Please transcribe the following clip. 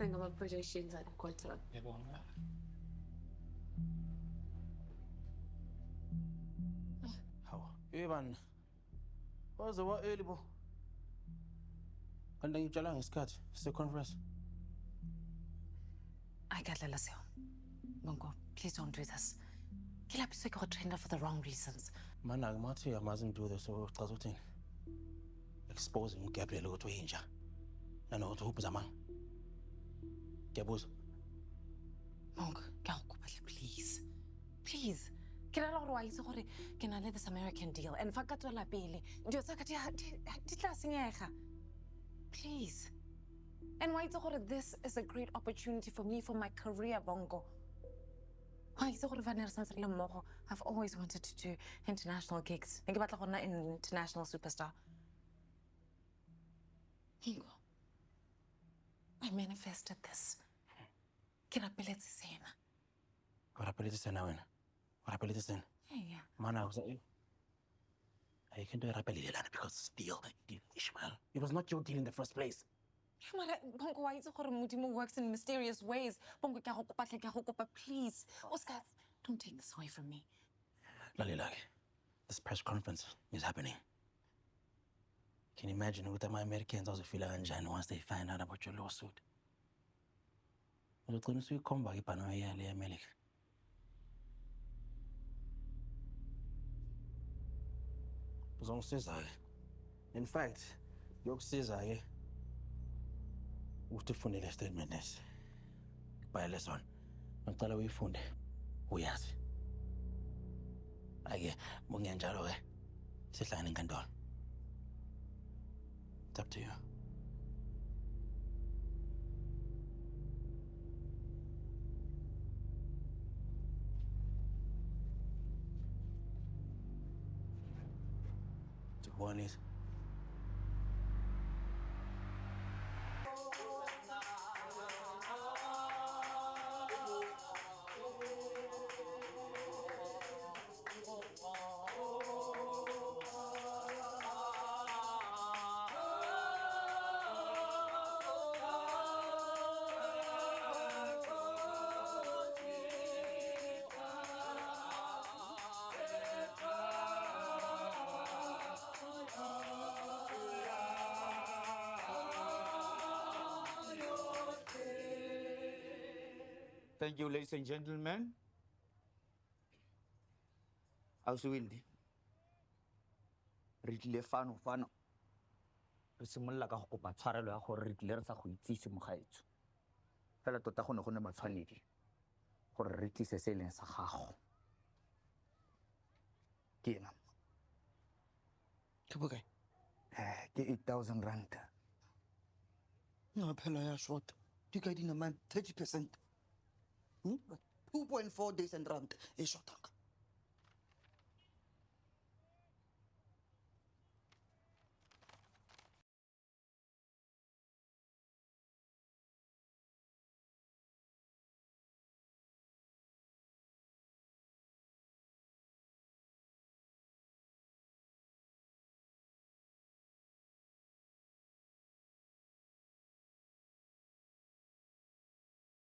ngama-projections alikhotha. Yabona. Hawa, man. Waze wa early bo. Kanti ngitshala ngesikhathi se-conference. I got Lalasio. Bongo, please don't do this. Kilaphi sekho trained for the wrong reasons. Mana akumathi I mustn't do this so uchaza uthini? Exposing uGabriel ukuthi uyinja. Nanokuthi uphuza manga. Ngiyabuza. Bongo, please. Please. Ke ra le gore wa itse gore ke na le this American deal and fa ka tswela pele. Dio tsa ka di tla senyega. Please. And why is it this is a great opportunity for me for my career, Bongo? Why is it I've always wanted to do international gigs. Think about an international superstar. Ingo, I manifested this. Kirapeletse sena. Kirapeletse sena wena. Kirapeletse sena. Yeah. Mana I can't do it because it's deal, Ishmael. It was not your deal in the first place. Bongo, why is it Mudimo works in mysterious ways? Bongo, please. Oscar, don't take this away from me. Lalilagi, this press conference is happening. Can you imagine what my Americans also feel once they find out about your lawsuit? Come back, in fact, your Caesar usifunele statement nesi. By lesson. Ngicela uyifunde. Uyazi. Ake, mungenjalo ke. Sihlangane enkantolo. It's up to you. One is Thank you, ladies and gentlemen. How's Windy? Re tlile fano. Re simolla ka go kopa tshwarelo ya gore re tlile re sa go itsise mogaetso. Fela tota go ne go ne matshwanedi gore re tlise se leng sa gago. Ke ena. Ke bokae? Ke 8,000 rand. No, phela ya short. Di ka dina man 30%. 2.4 days and rand e short.